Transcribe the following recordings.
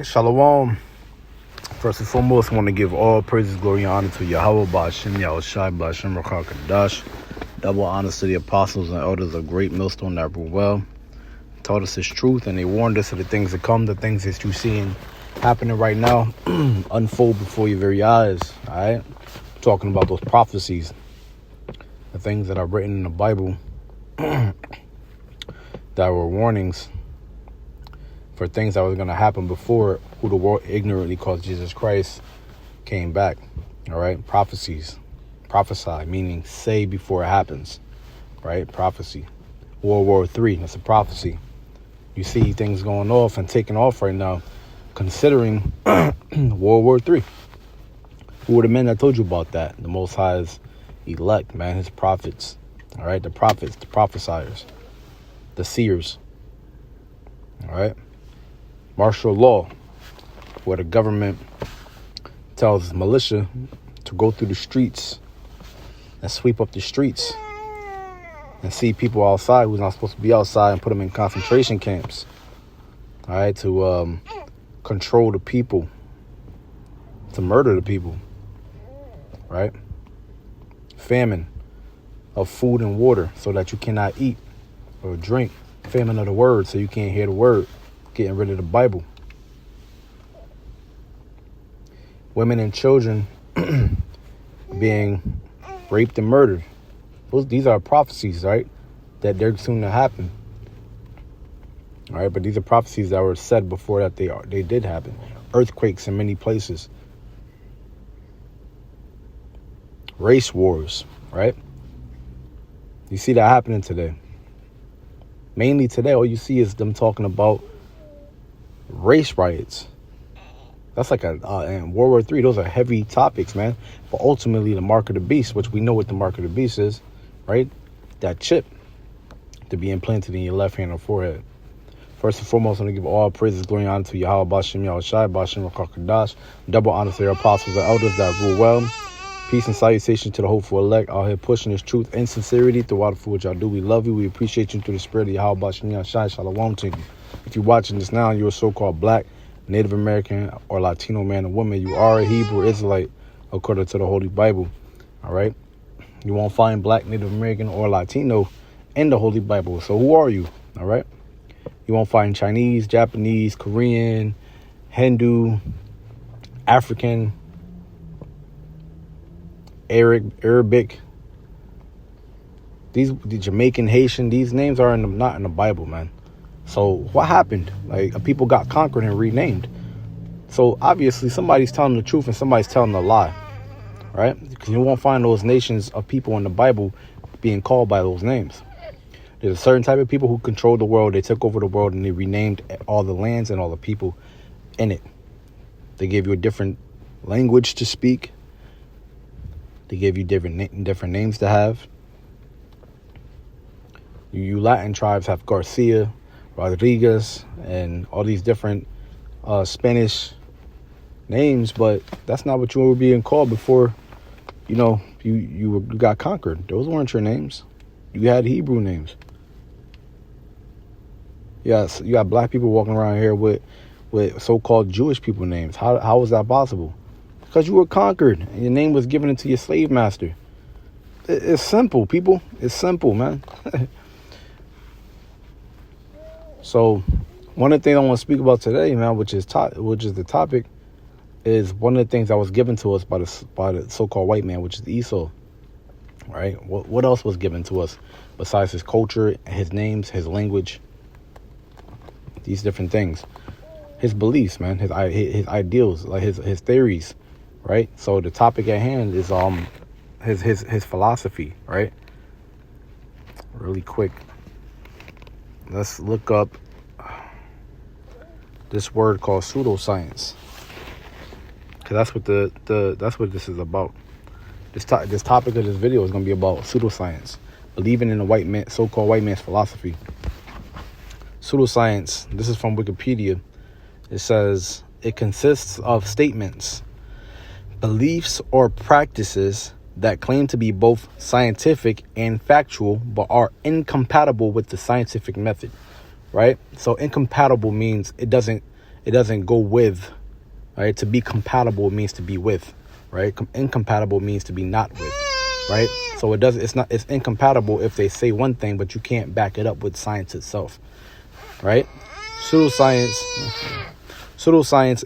Shalom. First and foremost, I want to give all praises, glory, and honor to Yahweh, Ba'ashem, Yahushai, Ba'ashem, Rakha, Kadash. Double honors to the apostles and elders of great millstone that rule well. Taught us his truth, and they warned us of the things to come, the things that you're seeing happening right now, unfold before your very eyes. All right? Talking about those prophecies, the things that are written in the Bible that were warnings for things that was going to happen before who the world ignorantly calls Jesus Christ came back. All right. Prophecies. Prophesy, meaning say before it happens. Right. Prophecy. World War III. That's a prophecy. You see things going off and taking off right now, considering World War III. Who were the men that told you about that? The Most High's elect, man, his prophets. All right. The prophets, the prophesiers, the seers. All right. Martial law, where the government tells militia to go through the streets and sweep up the streets and see people outside who's not supposed to be outside and put them in concentration camps. All right, to control the people, to murder the people. Right? Famine of food and water so that you cannot eat or drink. Famine of the word so you can't hear the word. Getting rid of the Bible. Women and children being raped and murdered. These are prophecies, right? That they're soon to happen. All right, but these are prophecies that were said before that they did happen. Earthquakes in many places. Race wars, right? You see that happening today. Mainly today, all you see is them talking about race riots. That's like and World War III, those are heavy topics, man. But ultimately, the mark of the beast, which we know what the mark of the beast is, right? That chip to be implanted in your left hand or forehead. First and foremost, I'm going to give all praises, glory, and honor to Yahweh, Ba'ashem, Yahushai, Ba'ashem, Rakha, Kadash. Double honor to their apostles and elders that rule well. Peace and salutation to the hopeful elect out here pushing this truth and sincerity throughout for what y'all do. We love you. We appreciate you through the spirit of Yahweh, Ba'ashem, Yahushai. Shalom to you. If you're watching this now and you're a so-called black, Native American, or Latino man or woman, you are a Hebrew Israelite according to the Holy Bible. All right? You won't find black, Native American, or Latino in the Holy Bible. So who are you? All right? You won't find Chinese, Japanese, Korean, Hindu, African, Arabic. The Jamaican, Haitian, these names are not in the Bible, man. So what happened? Like, people got conquered and renamed. So obviously somebody's telling the truth and somebody's telling a lie, right? Because you won't find those nations of people in the Bible being called by those names. There's a certain type of people who control the world. They took over the world and they renamed all the lands and all the people in it. They gave you a different language to speak. They gave you different names to have. You Latin tribes have Garcia, Rodriguez, and all these different Spanish names, but that's not what you were being called before. You got conquered. Those weren't your names. You had Hebrew names. Yes, you got black people walking around here with so-called Jewish people names. How was that possible? Because you were conquered and your name was given into your slave master. It's simple, people. It's simple, man. So, one of the things I want to speak about today, man, which is the topic, is one of the things that was given to us by the so-called white man, which is Esau. Right? What else was given to us besides his culture, his names, his language, these different things, his beliefs, man, his ideals, like his theories, right? So the topic at hand is his philosophy, right? Really quick. Let's look up this word called pseudoscience, because that's what this is about. This topic of this video is going to be about pseudoscience, believing in the so-called white man's philosophy. Pseudoscience. This is from Wikipedia. It says it consists of statements, beliefs, or practices that claim to be both scientific and factual, but are incompatible with the scientific method, right? So incompatible means it doesn't It doesn't go with, right? To be compatible means to be with, right? Incompatible means to be not with, right? So it's incompatible if they say one thing, but you can't back it up with science itself, right? Pseudoscience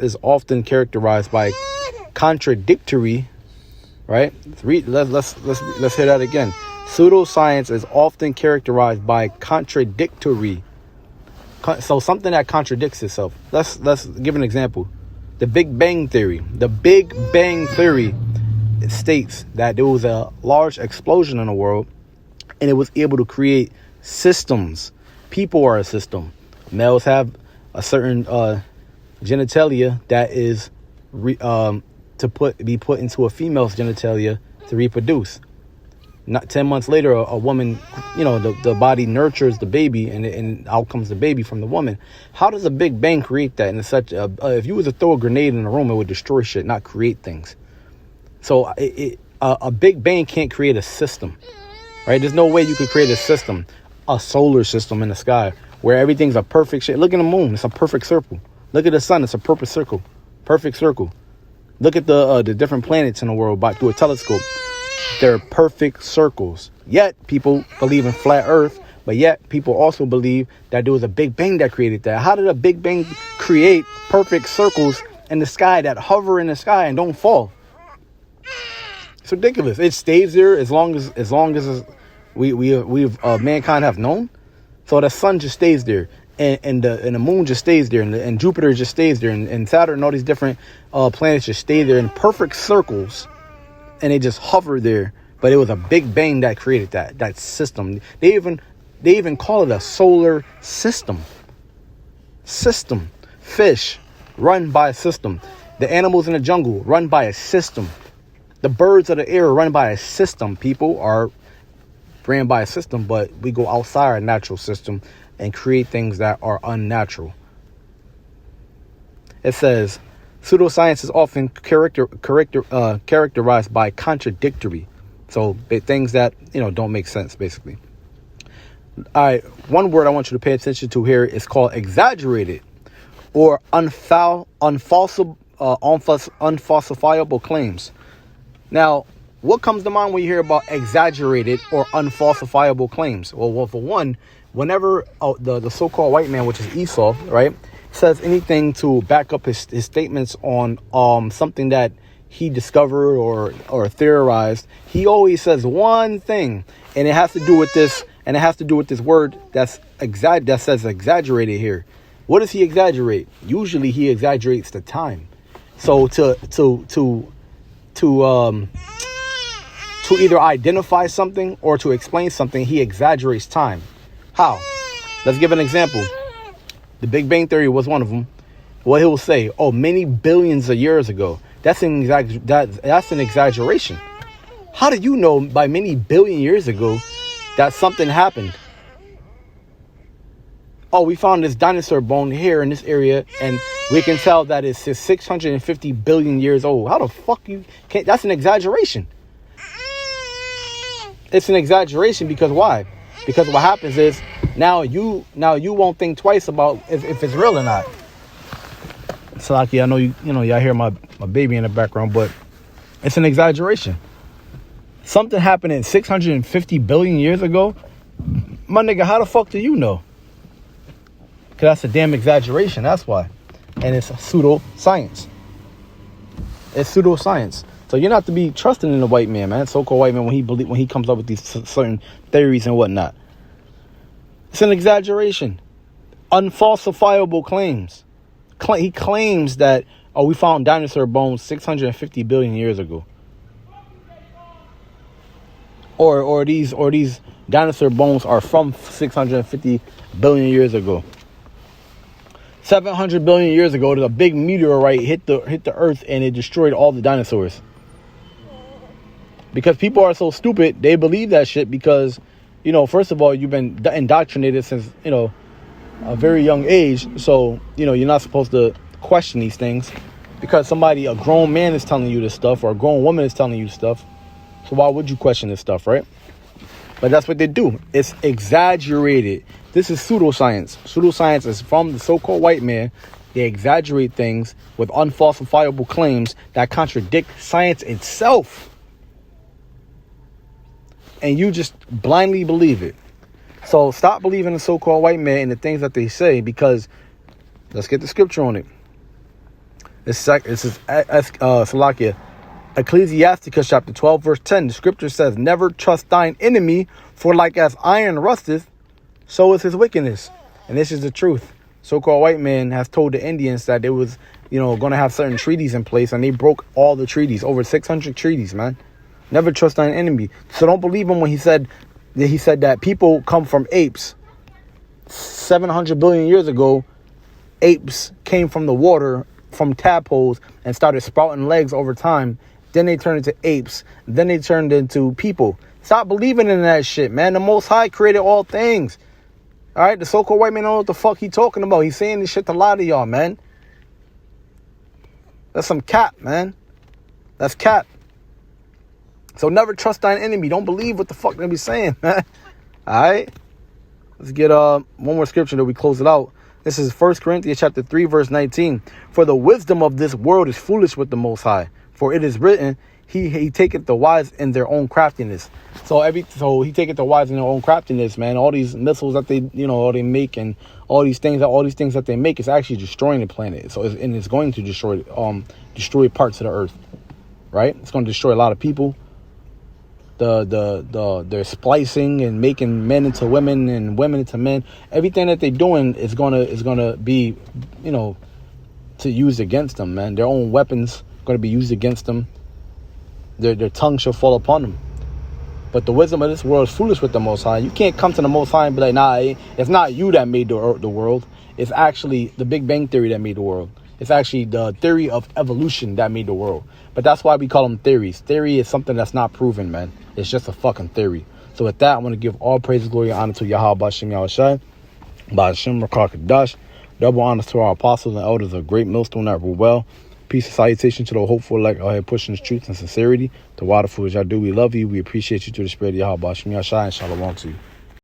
is often characterized by contradictory, right? Let's hear that again. Pseudoscience is often characterized by contradictory. So something that contradicts itself. Let's give an example. The Big Bang Theory. The Big Bang Theory states that there was a large explosion in the world, and it was able to create systems. People are a system. Males have a certain genitalia that is be put into a female's genitalia to reproduce. Not 10 months later, a woman, the body nurtures the baby, and out comes the baby from the woman. How does a Big Bang create that? And it's such if you was to throw a grenade in a room, it would destroy shit, not create things. So a Big Bang can't create a system, right? There's no way you could create a system, a solar system in the sky where everything's a perfect shit. Look at the moon; it's a perfect circle. Look at the sun; it's a perfect circle. Perfect circle. Look at the different planets in the world through a telescope. They're perfect circles. Yet people believe in flat Earth, but yet people also believe that there was a Big Bang that created that. How did a Big Bang create perfect circles in the sky that hover in the sky and don't fall? It's ridiculous. It stays there as long as mankind have known. So the sun just stays there, and the moon just stays there, and Jupiter just stays there, and Saturn and all these different planets just stay there in perfect circles. And they just hover there, but it was a Big Bang that created that system. They even call it a solar system. Fish run by a system. The animals in the jungle run by a system. The birds of the air run by a system. People are ran by a system, but we go outside our natural system and create things that are unnatural. It says, pseudoscience is often characterized by contradictory. So things that, don't make sense, basically. All right. One word I want you to pay attention to here is called exaggerated or unfalsifiable claims. Now, what comes to mind when you hear about exaggerated or unfalsifiable claims? Well, for one, whenever the so-called white man, which is Esau, right, says anything to back up his statements on something that he discovered or theorized, he always says one thing, and it has to do with this, word that says exaggerated here. What does he exaggerate? Usually he exaggerates the time. So to either identify something or to explain something, he exaggerates time. How? Let's give an example. The Big Bang Theory was one of them. What he will say, many billions of years ago. That's an exaggeration. How do you know by many billion years ago that something happened? We found this dinosaur bone here in this area, and we can tell that it's 650 billion years old. How the fuck you can't? That's an exaggeration. It's an exaggeration because why? Because what happens is now you won't think twice about if it's real or not. Salaki, I know y'all hear my baby in the background, but it's an exaggeration. Something happened in 650 billion years ago. My nigga, how the fuck do you know? Because that's a damn exaggeration. That's why. And it's pseudoscience. It's pseudoscience. So you're not to be trusting in the white man, man. So-called white man when he comes up with these certain theories and whatnot. It's an exaggeration. Unfalsifiable claims. He claims that we found dinosaur bones 650 billion years ago. Or these dinosaur bones are from 650 billion years ago. 700 billion years ago, there's a big meteorite hit the earth and it destroyed all the dinosaurs. Because people are so stupid, they believe that shit because, first of all, you've been indoctrinated since, a very young age. So, you're not supposed to question these things because a grown man is telling you this stuff or a grown woman is telling you this stuff. So why would you question this stuff, right? But that's what they do. It's exaggerated. This is pseudoscience. Pseudoscience is from the so-called white man They exaggerate things with unfalsifiable claims that contradict science itself. And you just blindly believe it. So stop believing the so-called white man and the things that they say, because let's get the scripture on it. This is Salakia, Ecclesiasticus chapter 12, verse 10. The scripture says, never trust thine enemy, for like as iron rusteth, so is his wickedness. And this is the truth. So-called white man has told the Indians that they was, going to have certain treaties in place, and they broke all the treaties, over 600 treaties, man. Never trust thine enemy. So don't believe him when he said that people come from apes. 700 billion years ago, apes came from the water, from tadpoles, and started sprouting legs over time. Then they turned into apes. Then they turned into people. Stop believing in that shit, man. The Most High created all things. All right? The so-called white man don't know what the fuck he talking about. He's saying this shit to lie to y'all, man. That's some cap, man. That's cap. So never trust thine enemy. Don't believe what the fuck they be saying, man. All right? Let's get one more scripture that we close it out. This is 1 Corinthians chapter 3, verse 19. For the wisdom of this world is foolish with the Most High. For it is written, he taketh the wise in their own craftiness. So he taketh the wise in their own craftiness, man. All these missiles that they make, and all these things that they make is actually destroying the planet. So it's going to destroy parts of the earth, right? It's going to destroy a lot of people. They're splicing and making men into women and women into men. Everything that they're doing is gonna be, to use against them, man. Their own weapons gonna be used against them. Their tongue shall fall upon them. But the wisdom of this world is foolish with the Most High. You can't come to the Most High and be like, nah, it's not you that made the world. It's actually the Big Bang Theory that made the world. It's actually the theory of evolution that made the world. But that's why we call them theories. Theory is something that's not proven, man. It's just a fucking theory. So with that, I want to give all praise, glory, and honor to Yahweh Bashim Yahushai, Bashim Rakakadash. Double honors to our apostles and elders, a great millstone that rule well. Peace and salutation to the hopeful elect out here pushing the truth and sincerity. To waterful as y'all do, we love you. We appreciate you, to the spirit of Yahweh Bashim Yahushai, and shalom to you.